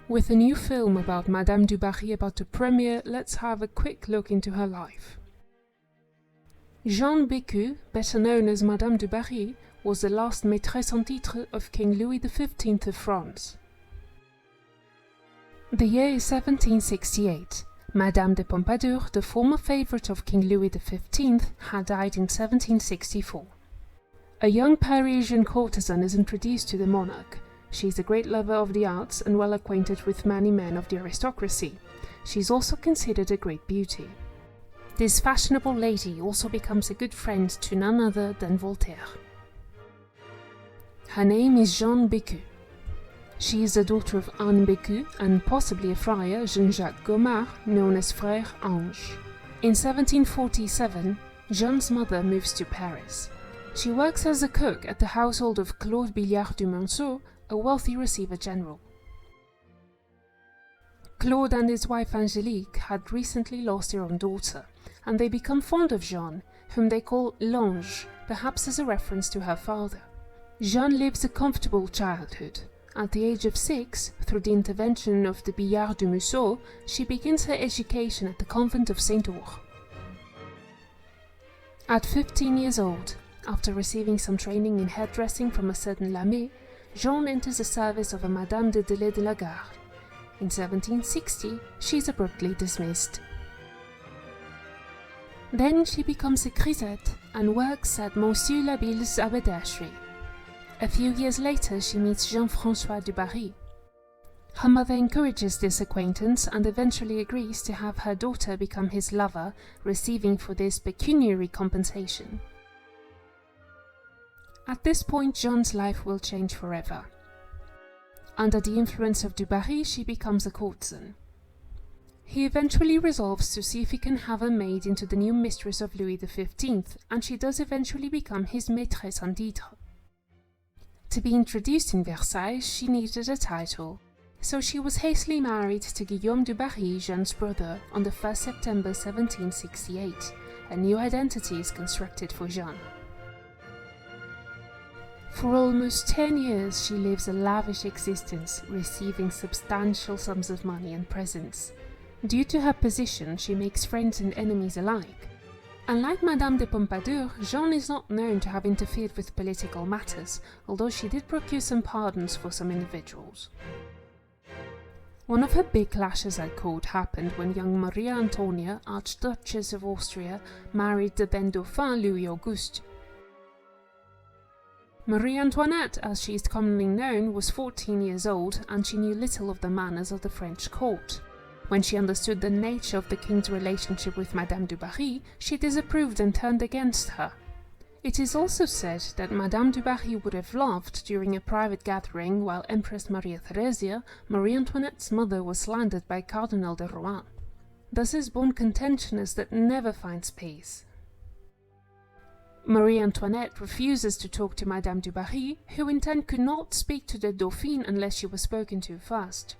With a new film about Madame DuBarry about to premiere, let's have a quick look into her life. Jeanne Bécu, better known as Madame DuBarry, was the last maîtresse-en-titre of King Louis XV of France. The year is 1768. Madame de Pompadour, the former favourite of King Louis XV, had died in 1764. A young Parisian courtesan is introduced to the monarch. She is a great lover of the arts and well acquainted with many men of the aristocracy. She is also considered a great beauty. This fashionable lady also becomes a good friend to none other than Voltaire. Her name is Jeanne Bécu. She is the daughter of Anne Bécu and possibly a friar, Jean-Jacques Gomard, known as Frère Ange. In 1747, Jeanne's mother moves to Paris. She works as a cook at the household of Claude Billard du Monceau, a wealthy receiver-general. Claude and his wife Angélique had recently lost their own daughter, and they become fond of Jeanne, whom they call L'Ange, perhaps as a reference to her father. Jeanne lives a comfortable childhood. At the age of 6, through the intervention of the Billard du Monceau, she begins her education at the convent of Saint-Ours. At 15 years old, after receiving some training in hairdressing from a certain Lamé, Jeanne enters the service of a Madame de Delay de la Garde. In 1760, she is abruptly dismissed. Then she becomes a grisette and works at Monsieur Labille's haberdashery. A few years later, she meets Jean-François DuBarry. Her mother encourages this acquaintance and eventually agrees to have her daughter become his lover, receiving for this pecuniary compensation. At this point, Jeanne's life will change forever. Under the influence of DuBarry, she becomes a courtesan. He eventually resolves to see if he can have her made into the new mistress of Louis XV, and she does eventually become his maîtresse-en-titre. To be introduced in Versailles, she needed a title, so she was hastily married to Guillaume DuBarry, Jeanne's brother, on the 1st September 1768. A new identity is constructed for Jeanne. For almost 10 years, she lives a lavish existence, receiving substantial sums of money and presents. Due to her position, she makes friends and enemies alike. Unlike Madame de Pompadour, Jeanne is not known to have interfered with political matters, although she did procure some pardons for some individuals. One of her big clashes at court happened when young Marie Antoinette, Archduchess of Austria, married the then dauphin Louis Auguste. Marie Antoinette, as she is commonly known, was 14 years old, and she knew little of the manners of the French court. When she understood the nature of the king's relationship with Madame DuBarry, she disapproved and turned against her. It is also said that Madame DuBarry would have loved, during a private gathering while Empress Maria Theresa, Marie Antoinette's mother was slandered by Cardinal de Rohan. Thus is born contention that never finds peace. Marie Antoinette refuses to talk to Madame DuBarry, who in turn could not speak to the dauphin unless she was spoken to first.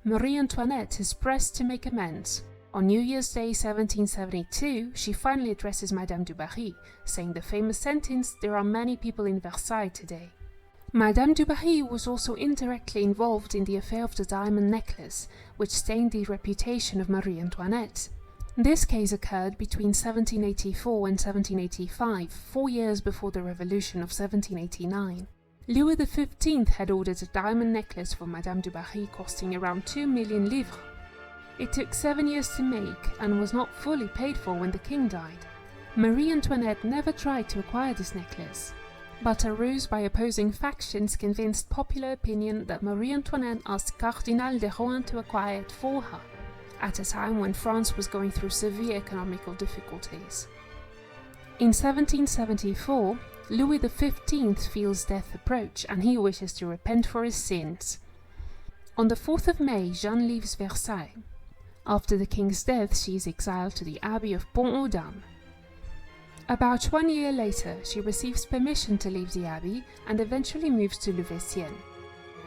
Marie Antoinette is pressed to make amends. On New Year's Day 1772, she finally addresses Madame DuBarry, saying the famous sentence, "There are many people in Versailles today." Madame DuBarry was also indirectly involved in the affair of the diamond necklace, which stained the reputation of Marie Antoinette. This case occurred between 1784 and 1785, 4 years before the Revolution of 1789. Louis XV had ordered a diamond necklace for Madame DuBarry costing around 2 million livres. It took 7 years to make and was not fully paid for when the king died. Marie Antoinette never tried to acquire this necklace, but a ruse by opposing factions convinced popular opinion that Marie Antoinette asked Cardinal de Rohan to acquire it for her, at a time when France was going through severe economical difficulties. In 1774, Louis XV feels death approach and he wishes to repent for his sins. On the 4th of May, Jeanne leaves Versailles. After the king's death, she is exiled to the Abbey of Pont-aux-Dames. About 1 year later, she receives permission to leave the abbey and eventually moves to Valenciennes.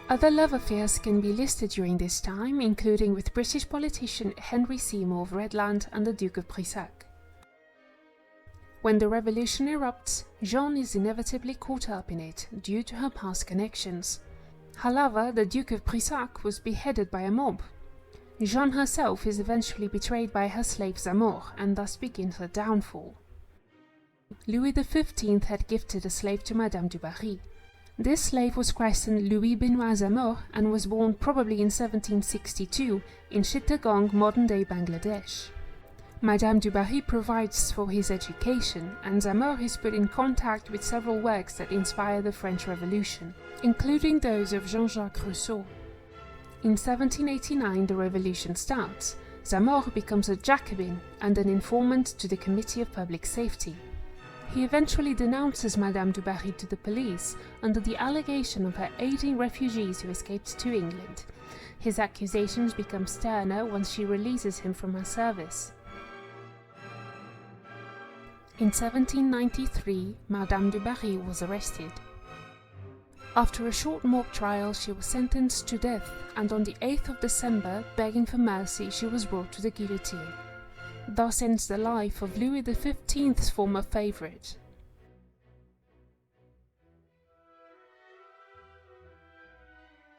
Other love affairs can be listed during this time, including with British politician Henry Seymour of Redland and the Duke of Brissac. When the revolution erupts, Jeanne is inevitably caught up in it due to her past connections. However, the Duke of Brissac was beheaded by a mob. Jeanne herself is eventually betrayed by her slave Zamor, and thus begins her downfall. Louis XV had gifted a slave to Madame DuBarry. This slave was christened Louis Benoit Zamor and was born probably in 1762 in Chittagong, modern-day Bangladesh. Madame DuBarry provides for his education, and Zamor is put in contact with several works that inspire the French Revolution, including those of Jean-Jacques Rousseau. In 1789 the revolution starts. Zamor becomes a Jacobin and an informant to the Committee of Public Safety. He eventually denounces Madame DuBarry to the police under the allegation of her aiding refugees who escaped to England. His accusations become sterner once she releases him from her service. In 1793, Madame DuBarry was arrested. After a short mock trial, she was sentenced to death, and on the 8th of December, begging for mercy, she was brought to the guillotine. Thus ends the life of Louis XV's former favourite.